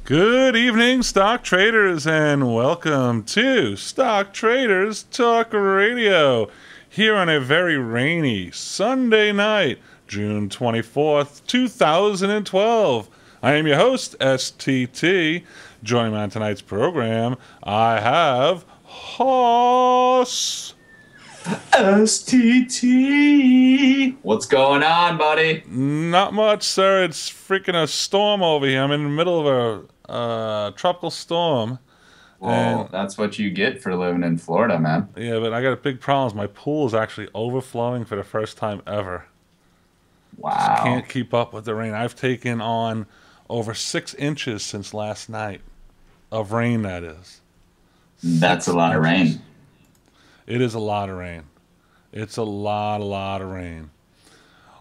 Good evening, stock traders, and welcome to Stock Traders Talk Radio here on a very rainy Sunday night, June 24th, 2012. I am your host, STT. Joining me on tonight's program, I have Hoss. STT. What's going on, buddy? Not much, sir. It's freaking a storm over here. I'm in the middle of a tropical storm. Well, that's what you get for living in Florida, man. Yeah, but I got a big problem. My pool is actually overflowing for the first time ever. Wow. Just can't keep up with the rain. I've taken on over 6 inches since last night. Of rain, that is. That's a lot of rain. It is a lot of rain. It's a lot of rain.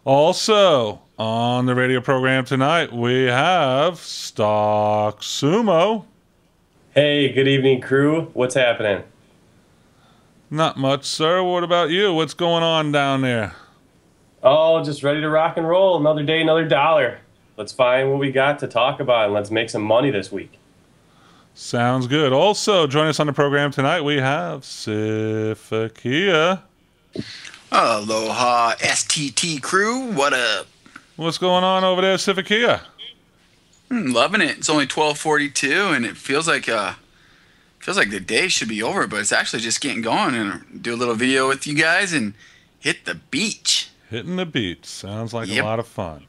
Also, on the radio program tonight, we have Stock Sumo. Hey, good evening, crew. What's happening? Not much, sir. What about you? What's going on down there? Oh, just ready to rock and roll. Another day, another dollar. Let's find what we got to talk about and let's make some money this week. Sounds good. Also, join us on the program tonight, we have Sifakia. Aloha, STT crew. What up? What's going on over there, Sifakia? Loving it. It's only 12:42, and it feels like the day should be over, but it's actually just getting going. And do a little video with you guys and hit the beach. Hitting the beach. Sounds like a lot of fun.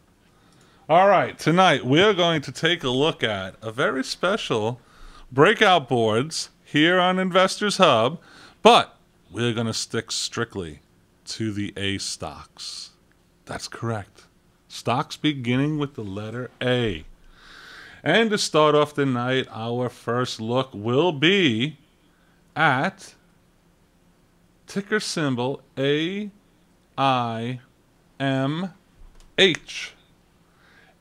All right, tonight we're going to take a look at a very special breakout boards here on Investors Hub, but we're going to stick strictly to the A stocks. That's correct. Stocks beginning with the letter A. And to start off the night, our first look will be at ticker symbol AIMH.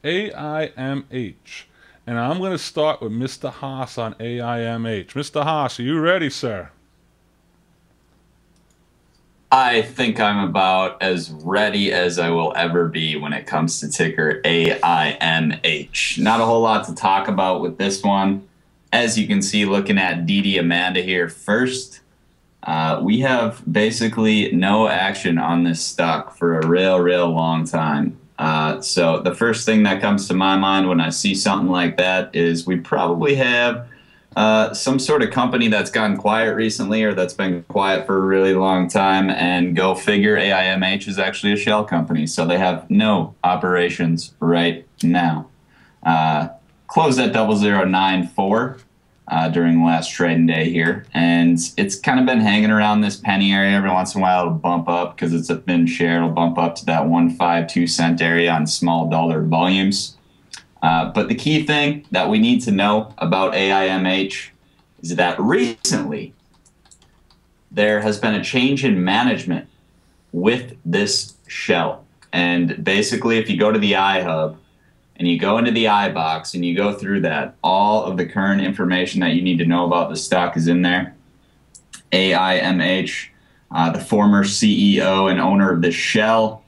AIMH. And I'm going to start with Mr. Haas on AIMH. Mr. Haas, are you ready, sir? I think I'm about as ready as I will ever be when it comes to ticker AIMH. Not a whole lot to talk about with this one. As you can see, looking at DD Amanda here first, we have basically no action on this stock for a real long time. So the first thing that comes to my mind when I see something like that is we probably have some sort of company that's gotten quiet recently or that's been quiet for a really long time, and go figure, AIMH is actually a shell company, so they have no operations right now. Closed at 0094 during the last trading day here, and it's kind of been hanging around this penny area. Every once in a while it'll bump up because it's a thin share. It'll bump up to that 1.52 cent area on small dollar volumes. But the key thing that we need to know about AIMH is that recently there has been a change in management with this shell. And basically, if you go to the iHub and you go into the iBox and you go through that, all of the current information that you need to know about the stock is in there. AIMH, the former CEO and owner of the shell,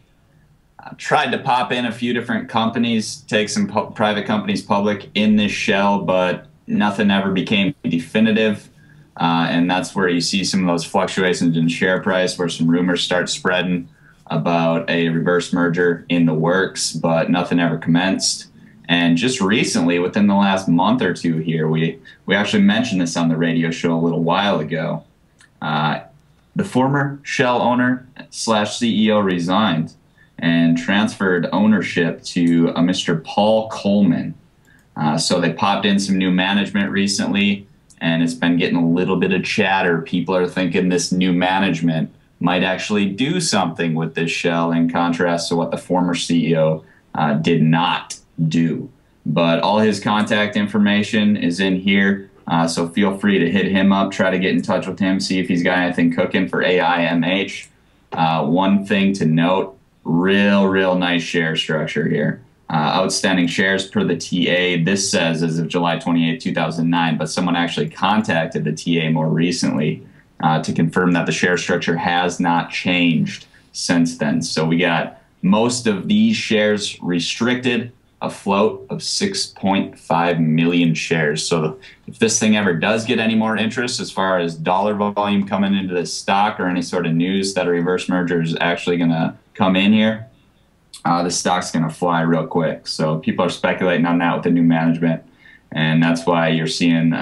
tried to pop in a few different companies, take some private companies public in this shell, but nothing ever became definitive. And that's where you see some of those fluctuations in share price, where some rumors start spreading about a reverse merger in the works, but nothing ever commenced. And just recently, within the last month or two here, we actually mentioned this on the radio show a little while ago. The former shell owner / CEO resigned and transferred ownership to a Mr. Paul Coleman. So they popped in some new management recently, and it's been getting a little bit of chatter. People are thinking this new management might actually do something with this shell, in contrast to what the former CEO did not do. But all his contact information is in here, so feel free to hit him up, try to get in touch with him, see if he's got anything cooking for AIMH. One thing to note, real nice share structure here. Outstanding shares per the TA. This says as of July 28, 2009, but someone actually contacted the TA more recently to confirm that the share structure has not changed since then. So we got most of these shares restricted, a float of 6.5 million shares. So if this thing ever does get any more interest as far as dollar volume coming into this stock or any sort of news that a reverse merger is actually going to come in here, the stock's going to fly real quick. So people are speculating on that with the new management, and that's why you're seeing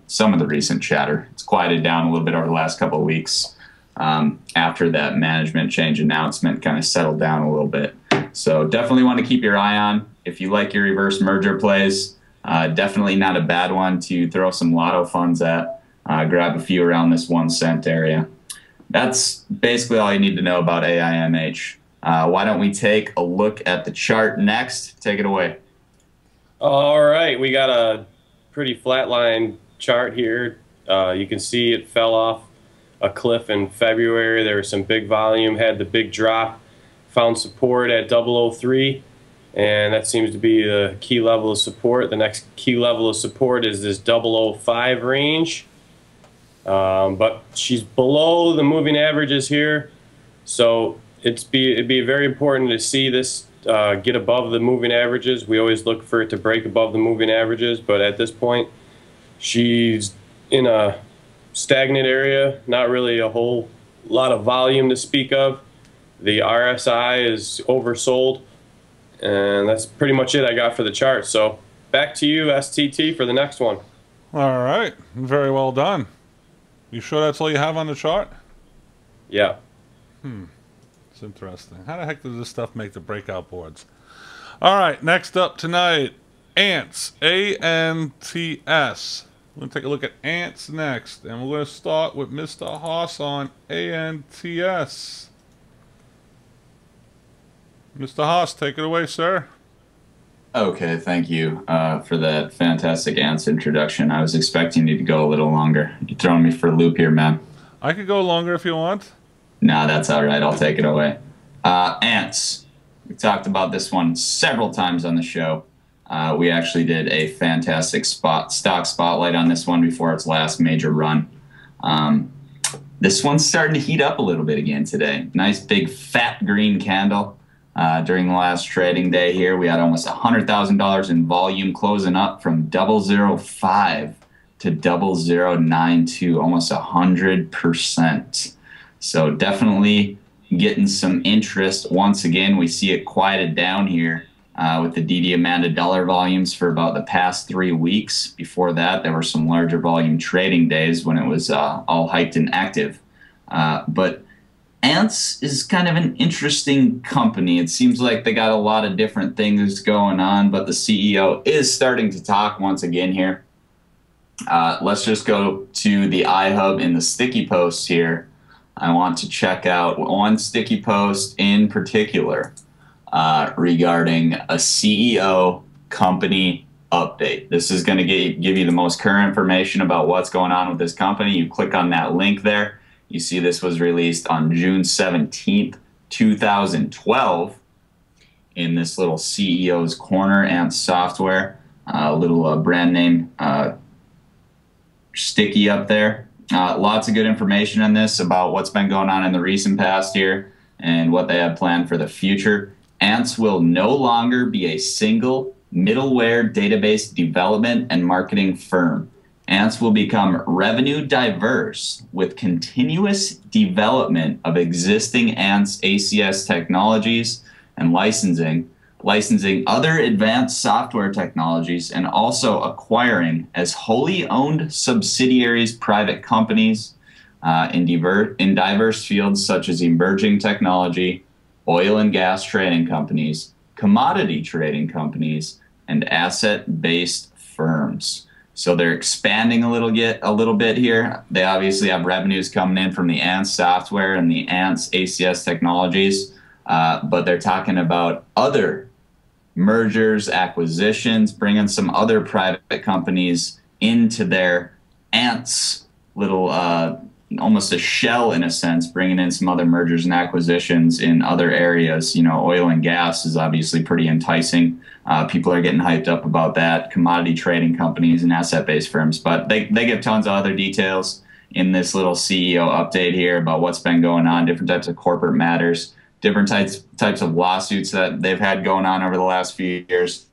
some of the recent chatter. It's quieted down a little bit over the last couple of weeks after that management change announcement kind of settled down a little bit. So definitely want to keep your eye on. If you like your reverse merger plays, definitely not a bad one to throw some lotto funds at. Grab a few around this 1 cent area. That's basically all you need to know about AIMH. Why don't we take a look at the chart next? Take it away. All right, we got a pretty flatline chart here. You can see it fell off a cliff in February. There was some big volume, had the big drop, found support at 003, and that seems to be the key level of support. The next key level of support is this 005 range, but she's below the moving averages here, so it'd be very important to see this get above the moving averages. We always look for it to break above the moving averages, but at this point she's in a stagnant area, not really a whole lot of volume to speak of. The RSI is oversold, and that's pretty much it I got for the chart. So back to you, STT, for the next one. All right, very well done. You sure that's all you have on the chart? Yeah. It's interesting. How the heck does this stuff make the breakout boards? All right, next up tonight, ANTS, ANTS. We're going to take a look at ANTS next, and we're going to start with Mr. Haas on ANTS. Mr. Haas, take it away, sir. Okay, thank you for that fantastic ANTS introduction. I was expecting you to go a little longer. You're throwing me for a loop here, man. I could go longer if you want. No, that's all right. I'll take it away. ANTS. We talked about this one several times on the show. We actually did a fantastic stock spotlight on this one before its last major run. This one's starting to heat up a little bit again today. Nice big fat green candle during the last trading day here. We had almost $100,000 in volume closing up from 005 to 0092, almost 100%. So definitely getting some interest. Once again, we see it quieted down here with the DD Amanda dollar volumes for about the past 3 weeks. Before that, there were some larger volume trading days when it was all hyped and active. But ANTS is kind of an interesting company. It seems like they got a lot of different things going on, but the CEO is starting to talk once again here. Let's just go to the iHub in the sticky posts here. I want to check out one sticky post in particular regarding a CEO company update. This is going to give you the most current information about what's going on with this company. You click on that link there. You see this was released on June 17th, 2012 in this little CEO's Corner and software, a little brand name sticky up there. Lots of good information on this about what's been going on in the recent past here and what they have planned for the future. ANTS will no longer be a single middleware database development and marketing firm. ANTS will become revenue diverse with continuous development of existing ANTS ACS technologies and licensing other advanced software technologies, and also acquiring as wholly owned subsidiaries private companies in diverse fields such as emerging technology, oil and gas trading companies, commodity trading companies, and asset-based firms. So they're expanding a little bit here. They obviously have revenues coming in from the ANTS software and the ANTS ACS technologies, but they're talking about other mergers, acquisitions, bringing some other private companies into their ANTS little, almost a shell in a sense, bringing in some other mergers and acquisitions in other areas. You know, oil and gas is obviously pretty enticing. People are getting hyped up about that. Commodity trading companies and asset-based firms, but they give tons of other details in this little CEO update here about what's been going on, different types of corporate matters, different types of lawsuits that they've had going on over the last few years.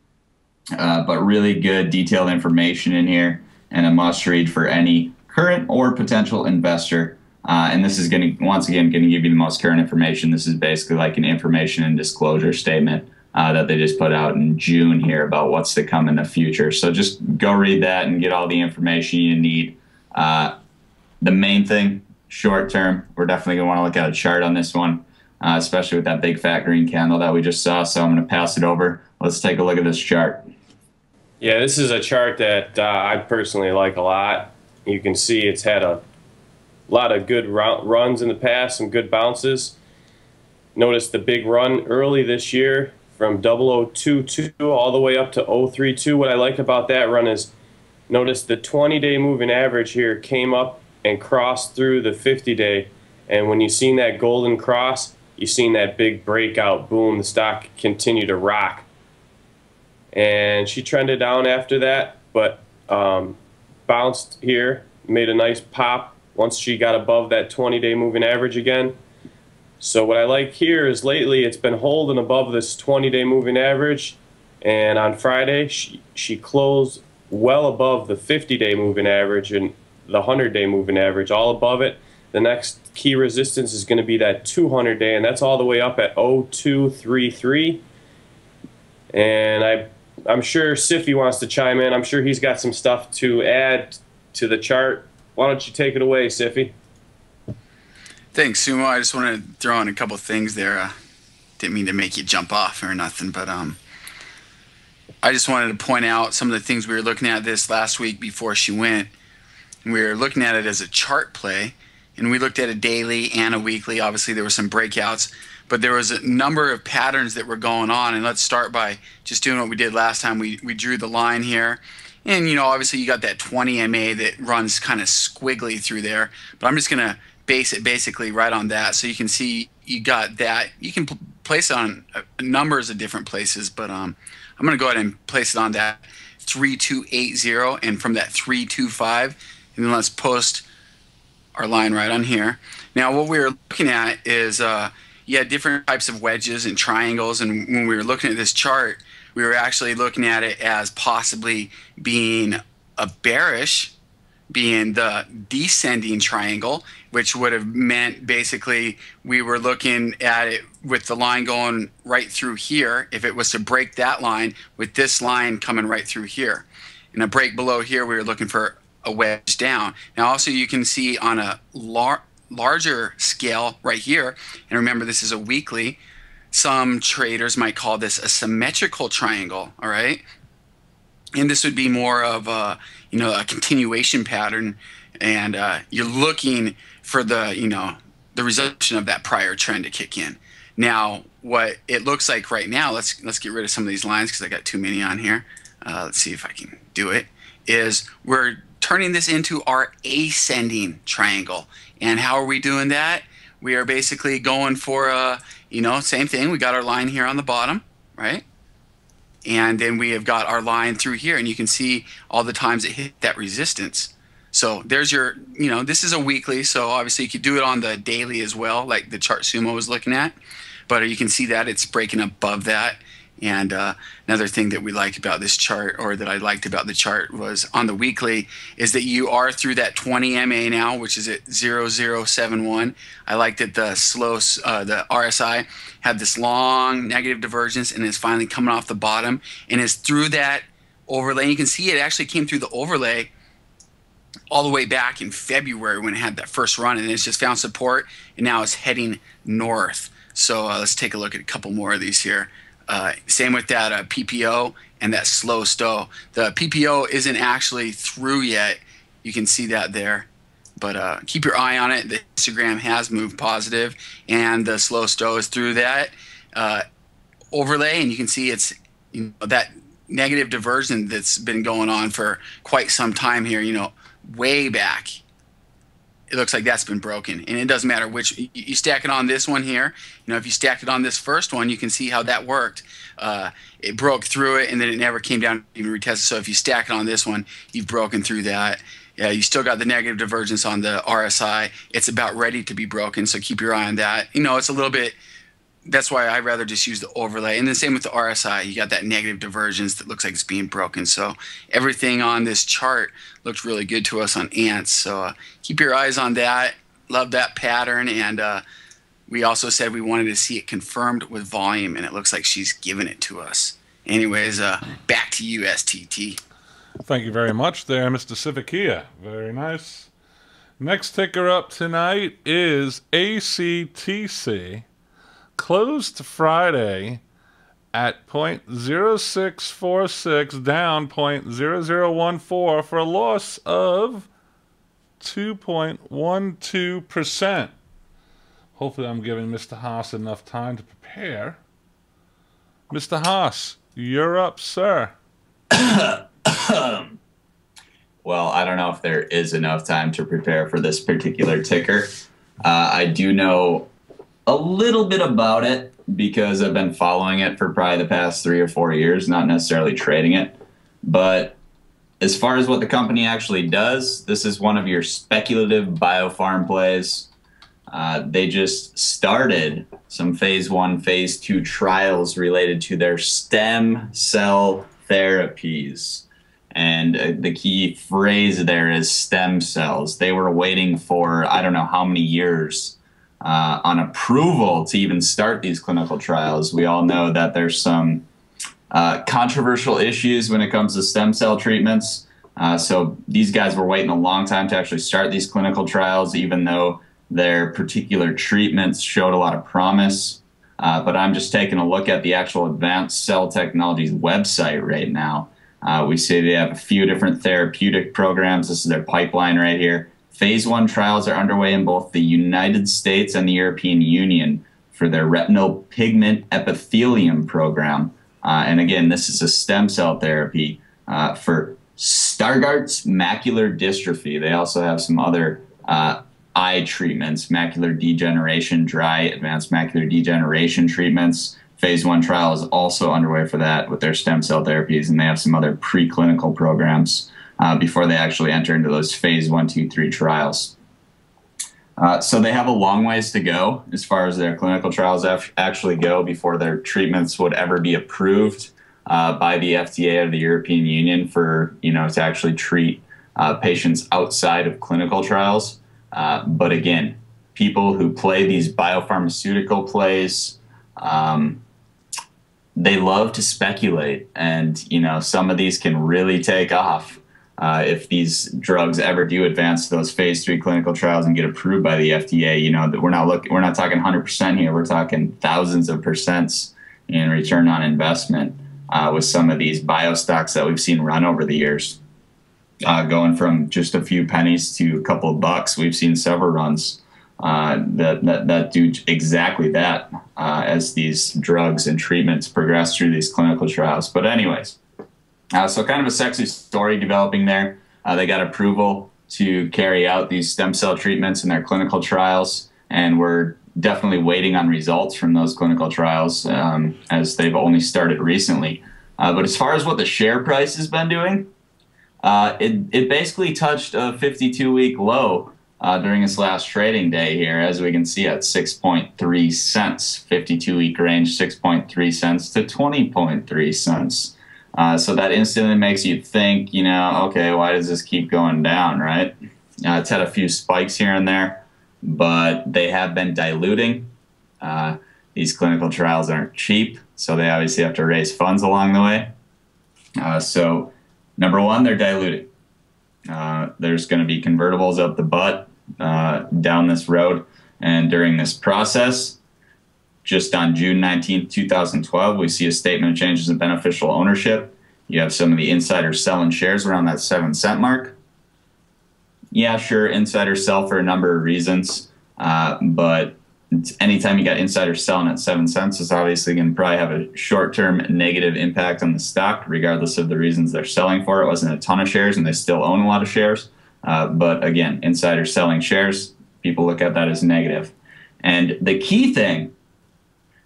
but really good detailed information in here and a must read for any current or potential investor. And this is going to, once again, going to give you the most current information. This is basically like an information and disclosure statement that they just put out in June here about what's to come in the future. So just go read that and get all the information you need. The main thing, short term, we're definitely going to want to look at a chart on this one, especially with that big fat green candle that we just saw. So I'm going to pass it over. Let's take a look at this chart. Yeah, this is a chart that I personally like a lot. You can see it's had a lot of good runs in the past, some good bounces. Notice the big run early this year from 0022 all the way up to 032. What I like about that run is notice the 20-day moving average here came up and crossed through the 50-day. And when you've seen that golden cross, you've seen that big breakout. Boom, the stock continued to rock. And she trended down after that, but bounced here, made a nice pop once she got above that 20-day moving average again. So what I like here is lately it's been holding above this 20-day moving average, and on Friday she closed well above the 50-day moving average and the 100-day moving average, all above it. The next key resistance is going to be that 200-day, and that's all the way up at 0233. And I'm sure Siffy wants to chime in. I'm sure he's got some stuff to add to the chart. Why don't you take it away, Siffy? Thanks, Sumo. I just wanted to throw in a couple things there. Didn't mean to make you jump off or nothing, but I just wanted to point out some of the things we were looking at this last week before she went. And we were looking at it as a chart play, and we looked at a daily and a weekly. Obviously, there were some breakouts, but there was a number of patterns that were going on. And let's start by just doing what we did last time. We drew the line here. And, you know, obviously you got that 20 MA that runs kind of squiggly through there. But I'm just going to base it basically right on that. So you can see you got that. You can place it on numbers of different places, but I'm going to go ahead and place it on that 3280 and from that 325. And then let's post our line right on here. Now what we were looking at is you had different types of wedges and triangles. And when we were looking at this chart, we were actually looking at it as possibly being a bearish, being the descending triangle, which would have meant basically we were looking at it with the line going right through here. If it was to break that line with this line coming right through here. And a break below here, we were looking for a wedge down. Now also you can see on a larger scale right here, and remember this is a weekly, some traders might call this a symmetrical triangle, all right? And this would be more of a, you know, a continuation pattern, and you're looking for the, you know, the resumption of that prior trend to kick in. Now, what it looks like right now, let's get rid of some of these lines because I got too many on here. Let's see if I can do it, is we're turning this into our ascending triangle. And how are we doing that? We are basically going for a, you know, same thing. We got our line here on the bottom, right? And then we have got our line through here, and you can see all the times it hit that resistance. So there's your, you know, this is a weekly, so obviously you could do it on the daily as well, like the chart Sumo was looking at. But you can see that it's breaking above that. And another thing that we like about this chart, or that I liked about the chart, was on the weekly, is that you are through that 20 MA now, which is at 0071. I liked that the the RSI had this long negative divergence and is finally coming off the bottom and is through that overlay. And you can see it actually came through the overlay all the way back in February when it had that first run, and it's just found support, and now it's heading north. So let's take a look at a couple more of these here. Same with that PPO and that slow stow. The PPO isn't actually through yet. You can see that there. But keep your eye on it. The histogram has moved positive, and the slow stow is through that overlay. And you can see it's, you know, that negative diversion that's been going on for quite some time here, you know, way back. It looks like that's been broken, and it doesn't matter which you stack it on. This one here, you know, if you stacked it on this first one, you can see how that worked. It broke through it, and then it never came down even retested. So if you stack it on this one, you've broken through that. Yeah, you still got the negative divergence on the RSI. It's about ready to be broken, so keep your eye on that. You know, it's a little bit that's why I'd rather just use the overlay. And the same with the RSI. You got that negative divergence that looks like it's being broken. So everything on this chart looked really good to us on ants. So keep your eyes on that. Love that pattern. And we also said we wanted to see it confirmed with volume, and it looks like she's giving it to us. Anyways, back to you, STT. Thank you very much there, Mr. Civicia. Very nice. Next ticker up tonight is ACTC. Closed Friday at 0.0646, down 0.0014 for a loss of 2.12%. Hopefully I'm giving Mr. Haas enough time to prepare. Mr. Haas, you're up, sir. Well, I don't know if there is enough time to prepare for this particular ticker. I do know a little bit about it because I've been following it for probably the past 3 or 4 years, not necessarily trading it. But as far as what the company actually does, this is one of your speculative biofarm plays. They just started some phase 1, phase 2 trials related to their stem cell therapies. And the key phrase there is stem cells. They were waiting for, I don't know how many years on approval to even start these clinical trials. We all know that there's some controversial issues when it comes to stem cell treatments. So these guys were waiting a long time to actually start these clinical trials, even though their particular treatments showed a lot of promise. But I'm just taking a look at the actual Advanced Cell Technologies website right now. We see they have a few different therapeutic programs. This is their pipeline right here. Phase 1 trials are underway in both the United States and the European Union for their retinal pigment epithelium program. And again, this is a stem cell therapy for Stargardt's macular dystrophy. They also have some other eye treatments, macular degeneration, dry advanced macular degeneration treatments. Phase 1 trial is also underway for that with their stem cell therapies, and they have some other preclinical programs before they actually enter into those phase 1, 2, 3 trials. So they have a long ways to go as far as their clinical trials actually go before their treatments would ever be approved by the FDA or the European Union for, to actually treat patients outside of clinical trials. But again, people who play these biopharmaceutical plays, they love to speculate, and some of these can really take off if these drugs ever do advance to those phase 3 clinical trials and get approved by the FDA. That we're not talking 100% here. We're talking thousands of percents in return on investment with some of these bio stocks that we've seen run over the years, going from just a few pennies to a couple of bucks. We've seen several runs that do exactly that as these drugs and treatments progress through these clinical trials. But anyways, so kind of a sexy story developing there. They got approval to carry out these stem cell treatments in their clinical trials, and we're definitely waiting on results from those clinical trials as they've only started recently. But as far as what the share price has been doing, it basically touched a 52-week low during its last trading day here, as we can see at 6.3 cents, 52-week range, 6.3 cents to 20.3 cents. So that instantly makes you think, okay, why does this keep going down, right? It's had a few spikes here and there, but they have been diluting. These clinical trials aren't cheap, so they obviously have to raise funds along the way. So number one, they're diluting. There's going to be convertibles up the butt down this road. And during this process, just on June 19th, 2012, we see a statement of changes in beneficial ownership. You have some of the insiders selling shares around that 7-cent mark. Yeah, sure, insiders sell for a number of reasons, but anytime you got insiders selling at 7 cents, it's obviously going to probably have a short-term negative impact on the stock, regardless of the reasons they're selling for it. It wasn't a ton of shares, and they still own a lot of shares. But again, insiders selling shares, people look at that as negative. And the key thing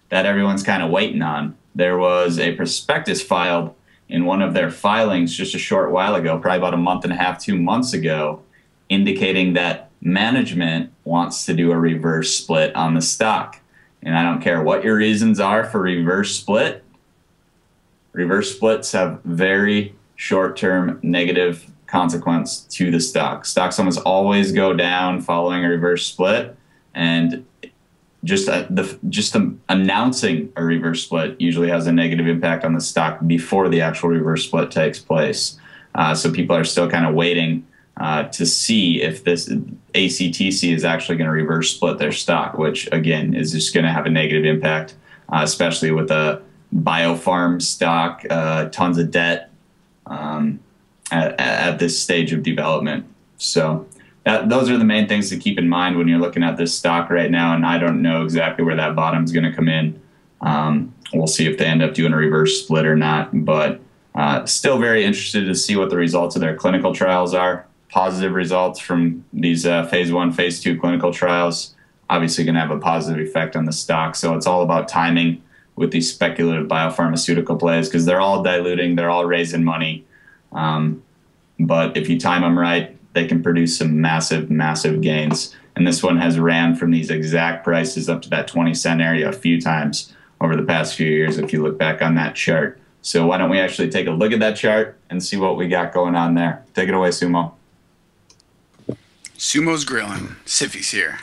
that everyone's kind of waiting on, there was a prospectus filed in one of their filings just a short while ago, probably about a month and a half, 2 months ago, indicating that management wants to do a reverse split on the stock. And I don't care what your reasons are for reverse split. Reverse splits have very short-term negative consequence to the stock. Stocks almost always go down following a reverse split, and just announcing a reverse split usually has a negative impact on the stock before the actual reverse split takes place. So people are still kind of waiting to see if this ACTC is actually going to reverse split their stock, which again is just going to have a negative impact, especially with a biofarm stock, tons of debt at this stage of development. So those are the main things to keep in mind when you're looking at this stock right now, and I don't know exactly where that bottom is going to come in. We'll see if they end up doing a reverse split or not, but still very interested to see what the results of their clinical trials are. Positive results from these phase 1, phase 2 clinical trials, obviously going to have a positive effect on the stock. So it's all about timing with these speculative biopharmaceutical plays, because they're all diluting, they're all raising money. But if you time them right, they can produce some massive, massive gains. And this one has ran from these exact prices up to that 20-cent area a few times over the past few years, if you look back on that chart. So why don't we actually take a look at that chart and see what we got going on there. Take it away, Sumo. Sumo's grilling. Siffy's here.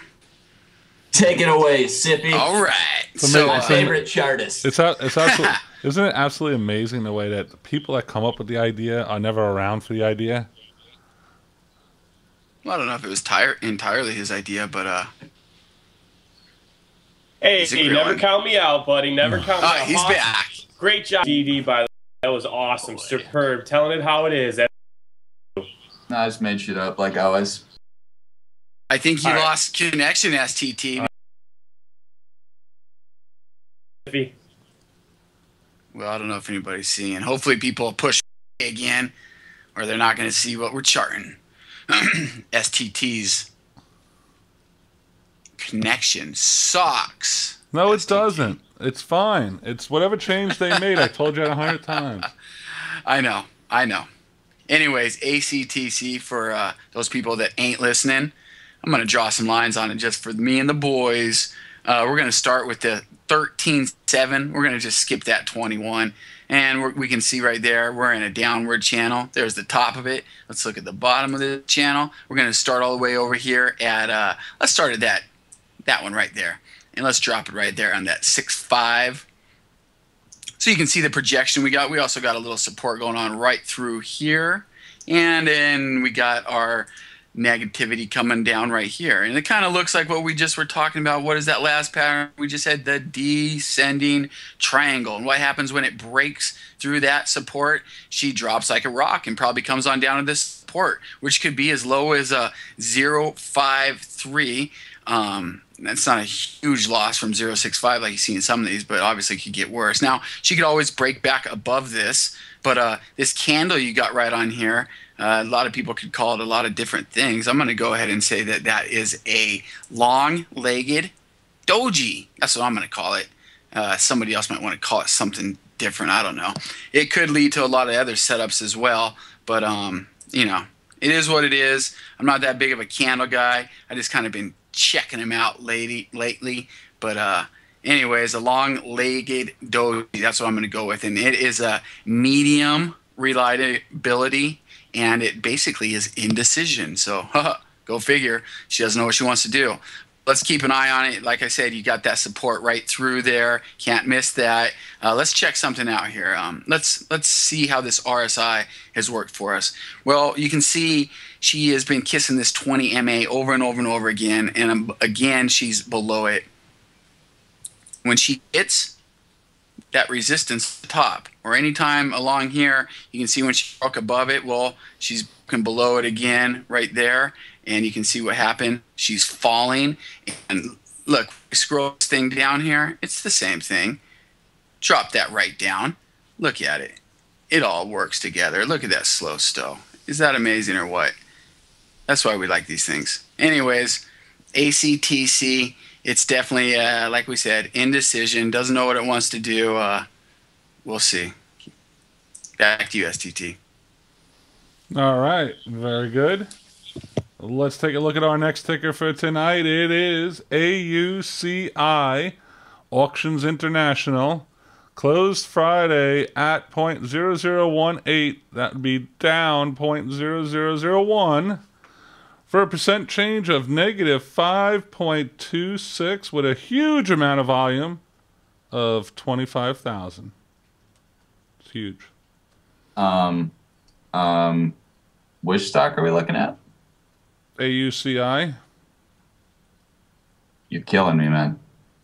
Take it away, Sippy. All right. So my favorite chartist. It's absolutely, isn't it absolutely amazing the way that the people that come up with the idea are never around for the idea? Well, I don't know if it was entirely his idea, but hey, never count me out, buddy. Never count me out. He's back. Great job, DD, by the way. That was awesome. Superb. Telling it how it is. No, I just made shit up like always. I think you lost connection, STT. Well, I don't know if anybody's seeing. Hopefully people will push again, or they're not going to see what we're charting. STT's connection sucks. No, it doesn't. It's fine. It's whatever change they made. I told you 100 times. I know. Anyways, ACTC for those people that ain't listening. I'm going to draw some lines on it just for me and the boys. We're going to start with the 13.7. We're going to just skip that 21. And we can see right there, we're in a downward channel. There's the top of it. Let's look at the bottom of the channel. We're going to start all the way over here at, let's start at that one right there. And let's drop it right there on that 6.5. So you can see the projection we got. We also got a little support going on right through here. And then we got our negativity coming down right here. And it kind of looks like what we just were talking about. What is that last pattern? We just had the descending triangle. And what happens when it breaks through that support? She drops like a rock and probably comes on down to this support, which could be as low as a 0.53. That's not a huge loss from 0.65 like you see in some of these, but obviously it could get worse. Now, she could always break back above this, but this candle you got right on here, a lot of people could call it a lot of different things. I'm going to go ahead and say that that is a long-legged doji. That's what I'm going to call it. Somebody else might want to call it something different. I don't know. It could lead to a lot of other setups as well, but, you know, it is what it is. I'm not that big of a candle guy. I just kind of been checking him out lately. But anyways, a long-legged doji, that's what I'm going to go with. And it is a medium reliability, and it basically is indecision. So go figure. She doesn't know what she wants to do. Let's keep an eye on it. Like I said, you got that support right through there. Can't miss that. Let's check something out here. Let's see how this RSI has worked for us. Well, you can see she has been kissing this 20 MA over and over and over again, and again she's below it. When she hits that resistance at the top, or anytime along here, you can see when she broke above it, well, she's broken below it again right there, and you can see what happened. She's falling, and look, scroll this thing down here, it's the same thing. Drop that right down. Look at it. It all works together. Look at that slow stow. Is that amazing or what? That's why we like these things. Anyways, ACTC, it's definitely, like we said, indecision. Doesn't know what it wants to do. We'll see. Back to you, STT. All right. Very good. Let's take a look at our next ticker for tonight. It is AUCI. Auctions International closed Friday at 0.0018. That would be down 0.0001 for a percent change of negative 5.26 with a huge amount of volume of 25,000. It's huge. Which stock are we looking at? AUCI. You're killing me, man.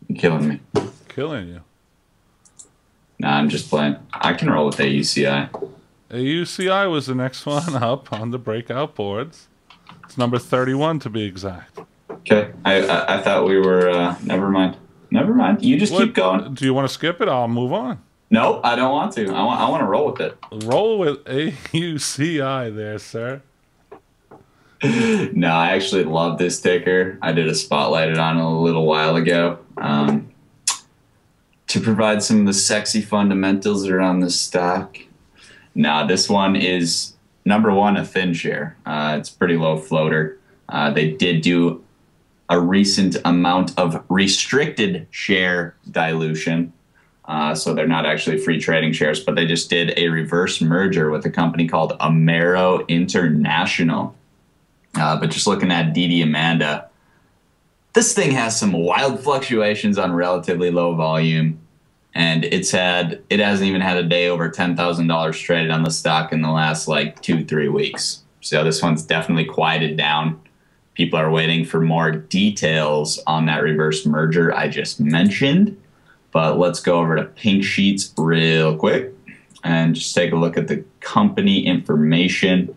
You're killing me. Killing you. Nah, I'm just playing. I can roll with AUCI. AUCI was the next one up on the breakout boards. It's number 31 to be exact. Okay. I thought we were, never mind. Never mind. You just keep going. Do you want to skip it? I'll move on. Nope, I don't want to. I want to roll with it. Roll with AUCI there, sir. No, I actually love this ticker. I did a spotlighted on it a little while ago to provide some of the sexy fundamentals that are on this stock. Now, this one is, number one, a thin share. It's pretty low floater. They did do a recent amount of restricted share dilution. So they're not actually free trading shares, but they just did a reverse merger with a company called Amero International. But just looking at DD Amanda, this thing has some wild fluctuations on relatively low volume, and it hasn't even had a day over $10,000 traded on the stock in the last like 2-3 weeks. So this one's definitely quieted down. People are waiting for more details on that reverse merger I just mentioned. But let's go over to Pink Sheets real quick and just take a look at the company information.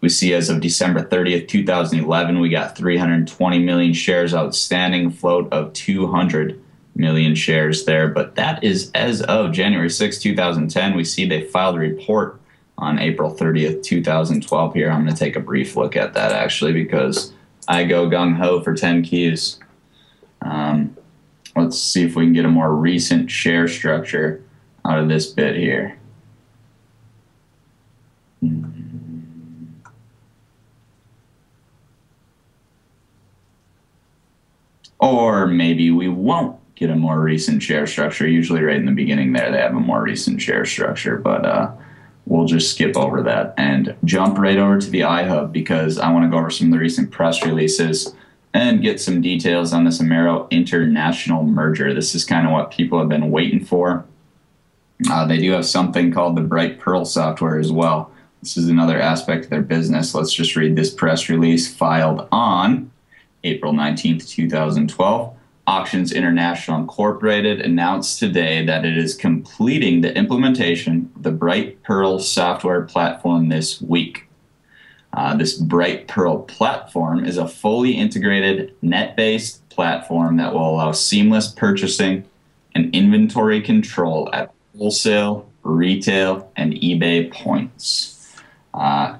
We see as of December 30th, 2011, we got 320 million shares outstanding, float of 200 million shares there. But that is as of January 6, 2010. We see they filed a report on April 30th, 2012 here. I'm going to take a brief look at that actually because I go gung-ho for 10 Qs. Let's see if we can get a more recent share structure out of this bit here. Or maybe we won't get a more recent share structure. Usually right in the beginning there, they have a more recent share structure, but we'll just skip over that and jump right over to the iHub because I want to go over some of the recent press releases and get some details on this Amero International merger. This is kind of what people have been waiting for. They do have something called the Bright Pearl software as well. This is another aspect of their business. Let's just read this press release filed on April 19th, 2012. Auctions International Incorporated announced today that it is completing the implementation of the Bright Pearl software platform this week. This Bright Pearl platform is a fully integrated net-based platform that will allow seamless purchasing and inventory control at wholesale, retail, and eBay points.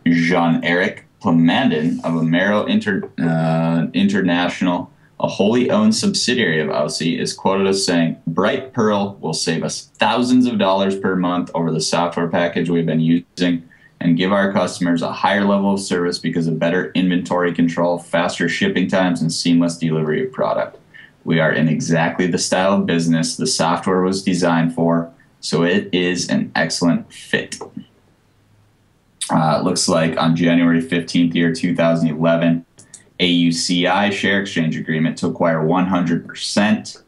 Jean-Eric Plamondon of Amero International, a wholly owned subsidiary of AUCI, is quoted as saying, "Bright Pearl will save us thousands of dollars per month over the software package we've been using and give our customers a higher level of service because of better inventory control, faster shipping times, and seamless delivery of product. We are in exactly the style of business the software was designed for, so it is an excellent fit." It looks like on January 15th, 2011, AUCI share exchange agreement to acquire 100%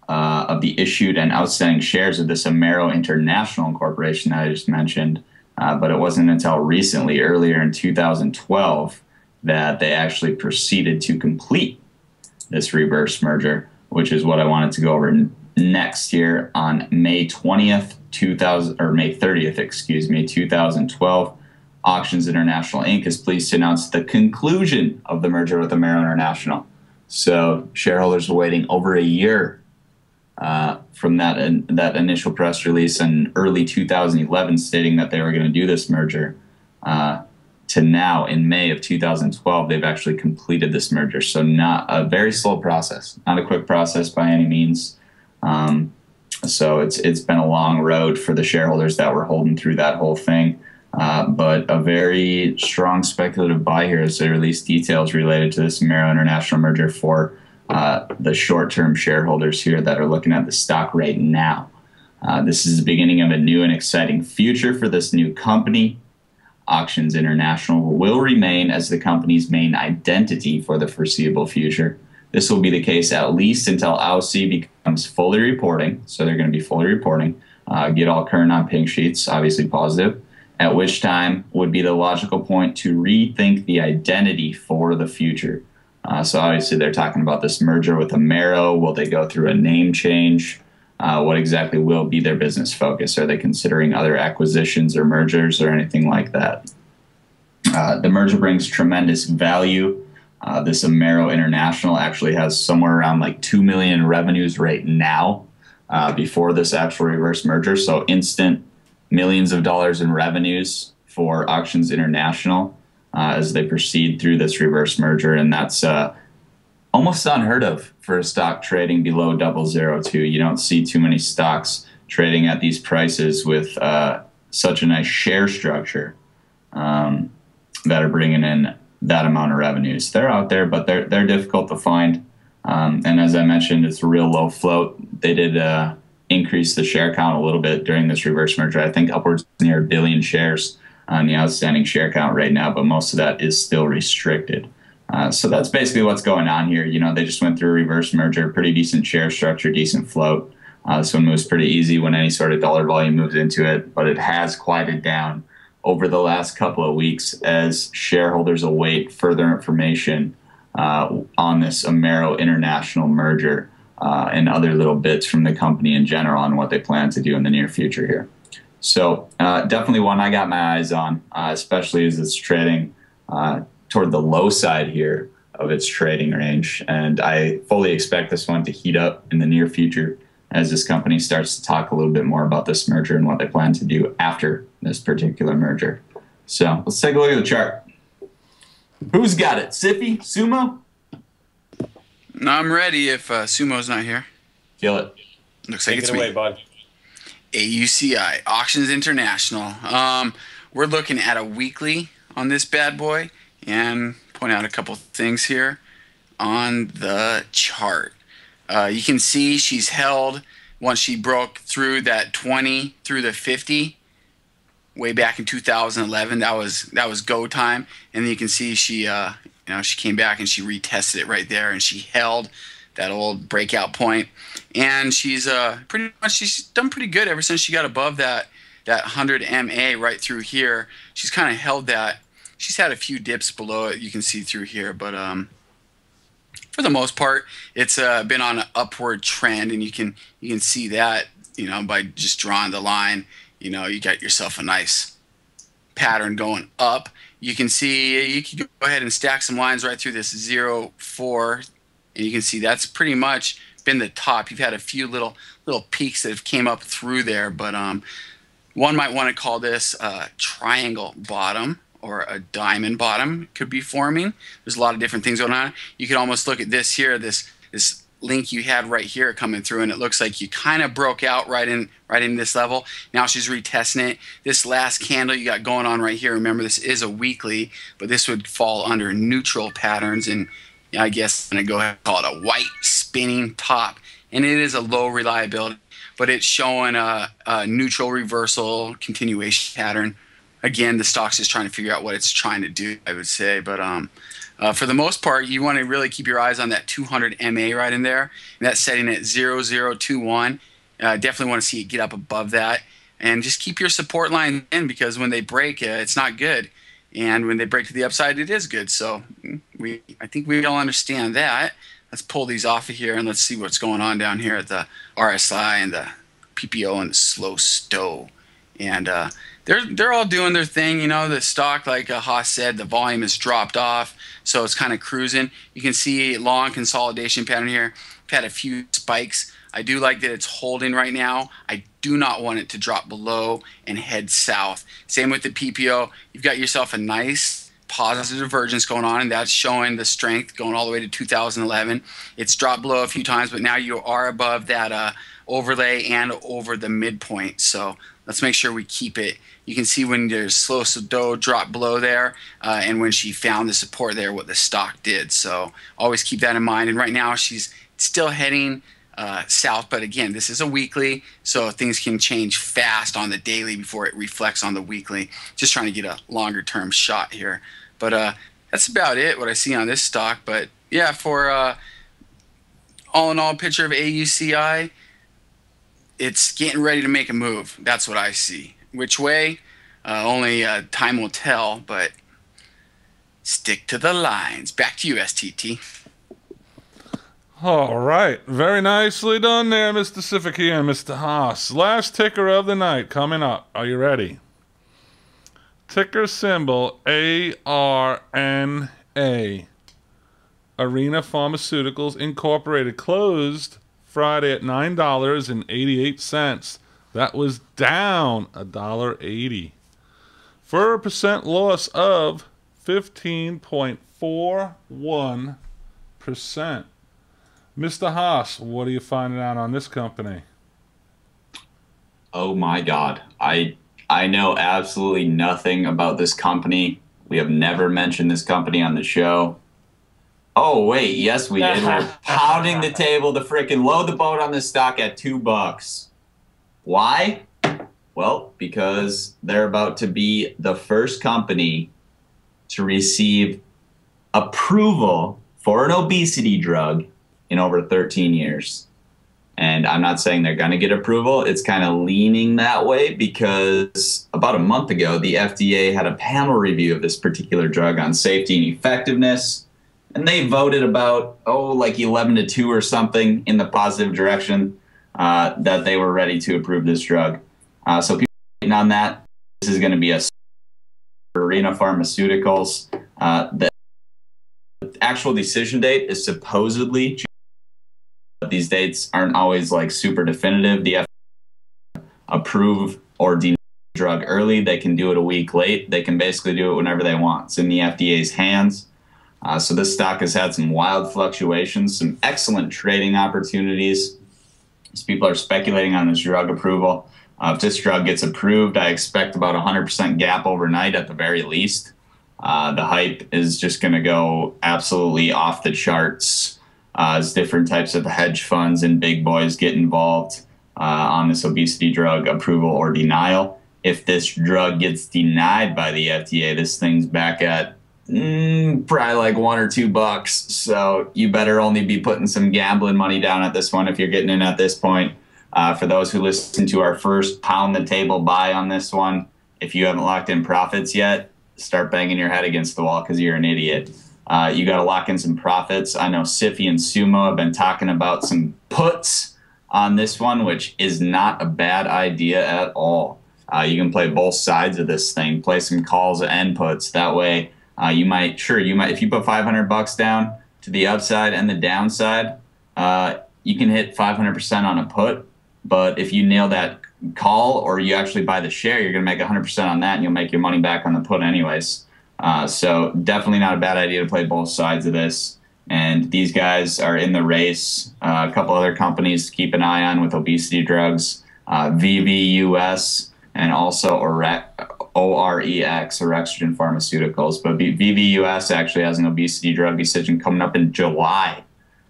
of the issued and outstanding shares of this Amero International Corporation that I just mentioned. But it wasn't until recently, earlier in 2012, that they actually proceeded to complete this reverse merger, which is what I wanted to go over next here on May 30th, 2012. Auctions International Inc. is pleased to announce the conclusion of the merger with Amero International. So shareholders were waiting over a year from that initial press release in early 2011 stating that they were going to do this merger to now in May of 2012 they've actually completed this merger. So not a very slow process, not a quick process by any means. So it's been a long road for the shareholders that were holding through that whole thing. But a very strong speculative buy here as they release details related to this Amero International merger for the short-term shareholders here that are looking at the stock right now. This is the beginning of a new and exciting future for this new company. Auctions International will remain as the company's main identity for the foreseeable future. This will be the case at least until AUCI becomes fully reporting. So they're going to be fully reporting, get all current on pink sheets, obviously positive, at which time would be the logical point to rethink the identity for the future. So obviously they're talking about this merger with Amero. Will they go through a name change? What exactly will be their business focus? Are they considering other acquisitions or mergers or anything like that? The merger brings tremendous value. This Amero International actually has somewhere around like 2 million in revenues right now before this actual reverse merger. So instant millions of dollars in revenues for Auctions International as they proceed through this reverse merger. And that's almost unheard of for a stock trading below 002. You don't see too many stocks trading at these prices with such a nice share structure that are bringing in that amount of revenues. They're out there, but they're difficult to find. And as I mentioned, it's a real low float. They did increase the share count a little bit during this reverse merger. I think upwards near 1 billion shares on the outstanding share count right now, but most of that is still restricted. So that's basically what's going on here. You know, they just went through a reverse merger, pretty decent share structure, decent float. This one moves pretty easy when any sort of dollar volume moves into it, but it has quieted down over the last couple of weeks as shareholders await further information on this Amero International merger and other little bits from the company in general on what they plan to do in the near future here. So definitely one I got my eyes on, especially as it's trading toward the low side here of its trading range. And I fully expect this one to heat up in the near future as this company starts to talk a little bit more about this merger and what they plan to do after this particular merger. So let's take a look at the chart. Who's got it? Sippy? Sumo? No, I'm ready if Sumo's not here. Kill it. Take Looks like it's it away, me. bud. AUCI, Auctions International. We're looking at a weekly on this bad boy and point out a couple things here on the chart. You can see she's held once she broke through that 20 through the 50 way back in 2011. That was go time, and then you can see she she came back and she retested it right there, and she held that old breakout point, and she's she's done pretty good ever since she got above that 100 MA right through here. She's kind of held that. She's had a few dips below it, you can see through here, but for the most part, it's been on an upward trend, and you can see that by just drawing the line. You got yourself a nice pattern going up. You can see you can go ahead and stack some lines right through this 0.4, and you can see that's pretty much been the top. You've had a few little peaks that have came up through there, but one might want to call this a triangle bottom or a diamond bottom could be forming. There's a lot of different things going on. You could almost look at this here, this link you had right here coming through, and it looks like you kind of broke out right in this level. Now she's retesting it. This last candle you got going on right here, remember this is a weekly, but this would fall under neutral patterns, and I guess I'm going to go ahead and call it a white spinning top, and it is a low reliability, but it's showing a neutral reversal continuation pattern. Again, the stock's just trying to figure out what it's trying to do, I would say. But for the most part, you want to really keep your eyes on that 200 MA right in there. And that's setting at 0021. Definitely want to see it get up above that. And just keep your support line in, because when they break, it's not good. And when they break to the upside, it is good. So I think we all understand that. Let's pull these off of here, and let's see what's going on down here at the RSI and the PPO and the slow stow. And they're all doing their thing. The stock, like Haas said, the volume has dropped off, so it's kind of cruising. You can see long consolidation pattern here. We've had a few spikes. I do like that it's holding right now. I do not want it to drop below and head south. Same with the PPO. You've got yourself a nice positive divergence going on, and that's showing the strength going all the way to 2011. It's dropped below a few times, but now you are above that overlay and over the midpoint. So let's make sure we keep it. You can see when there's slow dough drop below there, and when she found the support there, what the stock did. So always keep that in mind. And right now she's still heading south, but again, this is a weekly, so things can change fast on the daily before it reflects on the weekly. Just trying to get a longer term shot here. But that's about it, what I see on this stock. But yeah, for all in all picture of AUCI, it's getting ready to make a move. That's what I see. Which way? Only time will tell, but stick to the lines. Back to you, STT. All right. Very nicely done there, Mr. Sifiki and Mr. Haas. Last ticker of the night coming up. Are you ready? Ticker symbol ARNA. Arena Pharmaceuticals Incorporated closed Friday at $9.88. That was down $1.80 for a percent loss of 15.41%. Mr. Haas, what are you finding out on this company? Oh my God. I know absolutely nothing about this company. We have never mentioned this company on the show. Oh, wait. Yes, we did. We're pounding the table to frickin' load the boat on this stock at $2. Why? Well, because they're about to be the first company to receive approval for an obesity drug in over 13 years. And I'm not saying they're going to get approval. It's kind of leaning that way because about a month ago, the FDA had a panel review of this particular drug on safety and effectiveness. And they voted about, like 11-2 or something in the positive direction that they were ready to approve this drug. So people are waiting on that. This is going to be a Arena Pharmaceuticals. The actual decision date is supposedly June. These dates aren't always like super definitive. The FDA approve or deny the drug early. They can do it a week late. They can basically do it whenever they want. It's in the FDA's hands. So this stock has had some wild fluctuations, some excellent trading opportunities. As people are speculating on this drug approval. If this drug gets approved, I expect about 100% gap overnight at the very least. The hype is just going to go absolutely off the charts as different types of hedge funds and big boys get involved on this obesity drug approval or denial. If this drug gets denied by the FDA, this thing's back at probably like $1 or $2. So you better only be putting some gambling money down at this one if you're getting in at this point. For those who listened to our first pound the table buy on this one, if you haven't locked in profits yet, start banging your head against the wall because you're an idiot. You got to lock in some profits. I know Siffy and Sumo have been talking about some puts on this one, which is not a bad idea at all. You can play both sides of this thing, play some calls and puts. That way, you might, if you put $500 down to the upside and the downside, you can hit 500% on a put. But if you nail that call or you actually buy the share, you're going to make 100% on that and you'll make your money back on the put anyways. So definitely not a bad idea to play both sides of this. And these guys are in the race. A couple other companies to keep an eye on with obesity drugs, VVUS and also OREX, Orexogen Pharmaceuticals. But VVUS actually has an obesity drug decision coming up in July.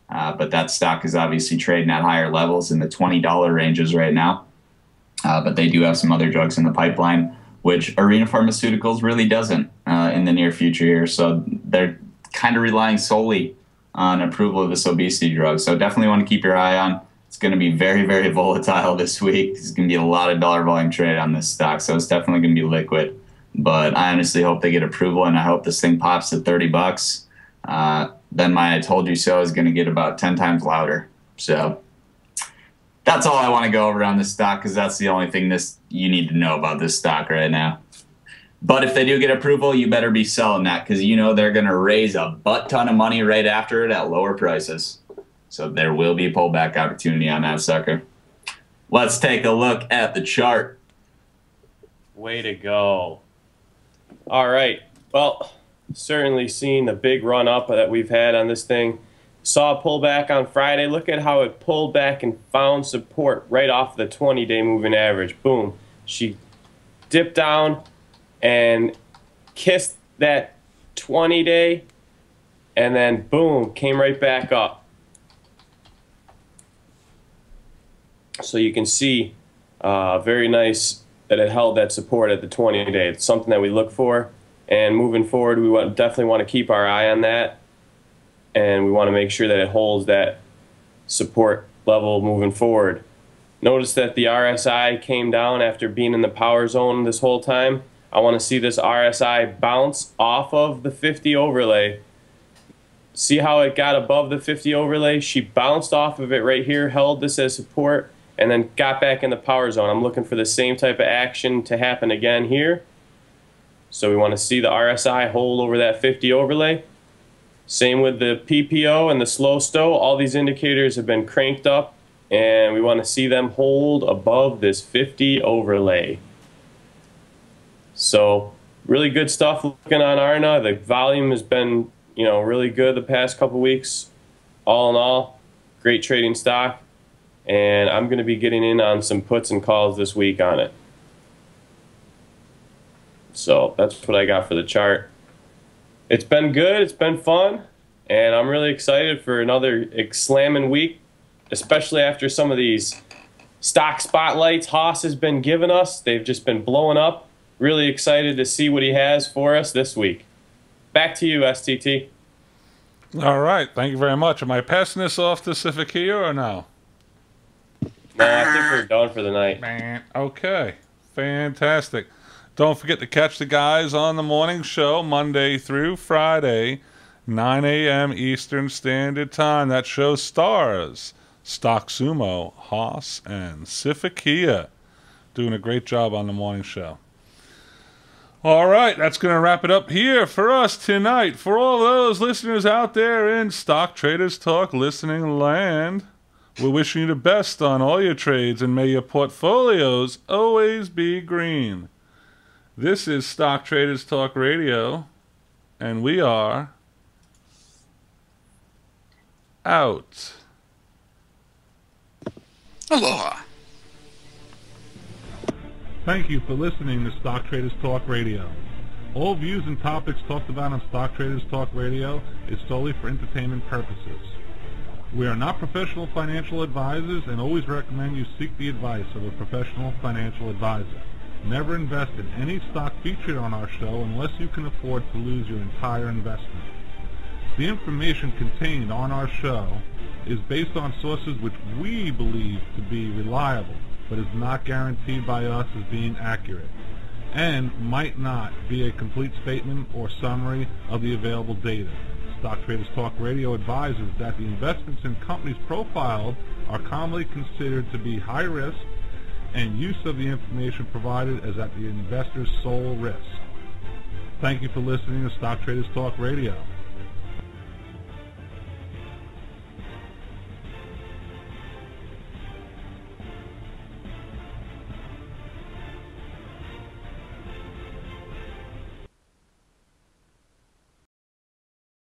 But that stock is obviously trading at higher levels in the $20 ranges right now. But they do have some other drugs in the pipeline, which Arena Pharmaceuticals really doesn't in the near future here. So they're kind of relying solely on approval of this obesity drug. So definitely want to keep your eye on. It's going to be very, very volatile this week. There's going to be a lot of dollar volume trade on this stock. So it's definitely going to be liquid. But I honestly hope they get approval, and I hope this thing pops to $30. Then my I told you so is going to get about 10 times louder. So that's all I want to go over on this stock because that's the only thing you need to know about this stock right now. But if they do get approval, you better be selling that because you know they're going to raise a butt ton of money right after it at lower prices. So there will be a pullback opportunity on that sucker. Let's take a look at the chart. Way to go. All right. Well, certainly seen the big run up that we've had on this thing. Saw a pullback on Friday. Look at how it pulled back and found support right off the 20-day moving average. Boom. She dipped down and kissed that 20-day, and then boom, came right back up. So you can see very nice that it held that support at the 20-day. It's something that we look for, and moving forward, we definitely want to keep our eye on that, and we want to make sure that it holds that support level moving forward. Notice that the RSI came down after being in the power zone this whole time. I want to see this RSI bounce off of the 50 overlay. See how it got above the 50 overlay? She bounced off of it right here, held this as support, and then got back in the power zone. I'm looking for the same type of action to happen again here. So we want to see the RSI hold over that 50 overlay. Same with the PPO and the slow stow. All these indicators have been cranked up, and we want to see them hold above this 50 overlay. So really good stuff looking on ARNA. The volume has been, you know, really good the past couple weeks. All in all, great trading stock, and I'm going to be getting in on some puts and calls this week on it. So that's what I got for the chart. It's been good, it's been fun, and I'm really excited for another slamming week, especially after some of these stock spotlights Haas has been giving us. They've just been blowing up. Really excited to see what he has for us this week. Back to you, STT. All right, thank you very much. Am I passing this off to Civicia or no? No, I think we're done for the night. Okay, fantastic. Don't forget to catch the guys on the morning show Monday through Friday, 9 a.m. Eastern Standard Time. That show stars Stock Sumo, Haas, and Civicia. Doing a great job on the morning show. All right, that's going to wrap it up here for us tonight. For all those listeners out there in Stock Traders Talk listening land, we're wishing you the best on all your trades, and may your portfolios always be green. This is Stock Traders Talk Radio, and we are out. Aloha. Thank you for listening to Stock Traders Talk Radio. All views and topics talked about on Stock Traders Talk Radio is solely for entertainment purposes. We are not professional financial advisors and always recommend you seek the advice of a professional financial advisor. Never invest in any stock featured on our show unless you can afford to lose your entire investment. The information contained on our show is based on sources which we believe to be reliable, but is not guaranteed by us as being accurate, and might not be a complete statement or summary of the available data. Stock Traders Talk Radio advises that the investments in companies profiled are commonly considered to be high risk, and use of the information provided is at the investor's sole risk. Thank you for listening to Stock Traders Talk Radio.